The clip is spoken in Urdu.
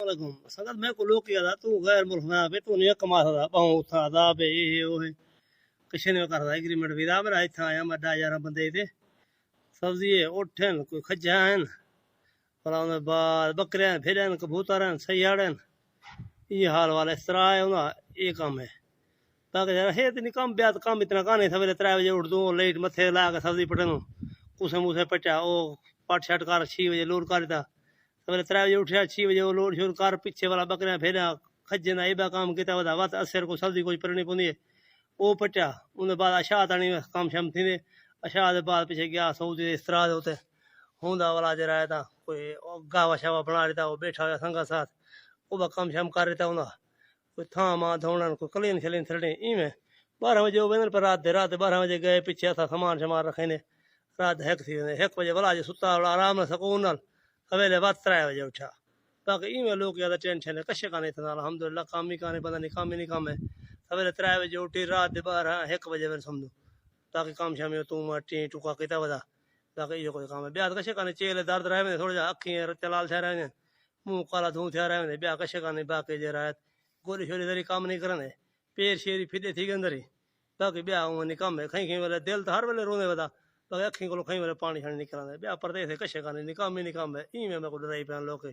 علیکم سنگت میں کو لوگ کیا تھا تو غیر ملک میں پہ تو نہیں کما تھا پاؤں تھا دا پہ یہ وہ کشن میں کرتا ایگریمنٹ بھی دا میرا اتنا آیا میں 10,000 بندے تھے سبزی اٹھن کوئی کھجا ہیں بلا ان بعد بکرے ہیں پھر ہیں کبوتر ہیں سیاڑ ہیں یہ حال والا اس طرح ہے انہاں یہ کام ہے تاکہ ذرا ہے تو نہیں کام بیات کام اتنا کہاں سویرے 3 بجے اٹھ دوں لیٹ متھے لا کے سبزی پٹنوں کسے موسے پچا او پٹ شٹ کر 6 بجے لوڈ کر دیتا سویرے 3 بجے اٹھیا 6 بجے وہ لوڈ شروع کر پیچھے والا بکریاں پھیرا کھجے نہ یہ کام کیتا ودا وات اثر کو سبزی کوئی پرنی پوندی ہے وہ پٹیا ان بعد عشاء تانی کام شام تھیندے عشاء دے بعد پیچھے گیا سعودی استراحت ہوتے ہوندا والا جرا ہے تا کوئی گاوا شاوا بنا لیتا وہ بیٹھا ہوا سنگا ساتھ وہ کام شام کر رہتا ہوندا کوئی تھاں ماں دھونا کوئی کلین شلین تھڑے ایویں 12 بجے وہ وینن پر رات 12 بجے گئے پیچھے اسا سامان شمار رکھے نے رات 1 بجے والا جو ستا والا آرام نال سکون نال سویرے بعد 3 بجے اٹھا باقی ایویں لوگ زیادہ ٹینشن ہے کشے کانے تھا الحمدللہ کام ہی کانے پتہ نہیں کام ہی نہیں کام ہے سویرے 3 بجے اٹھی رات 1 بجے میں سمجھو تاکہ کام شام تو ٹی ٹکا کیتا ودا باقی یہ کوئی کام ہے بیا کشے کانے چیلے درد رہے میں تھوڑا جا اکھیں چلال تھیا رہے منہ کالا دھوں تھیا رہے بیا کشے کانے باقی جے رات گولی شولی ذری کام نہیں کرنے پیر شیری پھدے تھی گندر ہی باقی بیا ہوں نہیں کام ہے کھیں ویلے دل تو ہر ویلے رونے ودا باقی اکھیں کو کھیں ویلے پانی شانی نکلنے بیا پردے سے کشے کانے نہیں کام ہی نہیں کام ہے ایویں میں کو ڈرائی پیا لوگ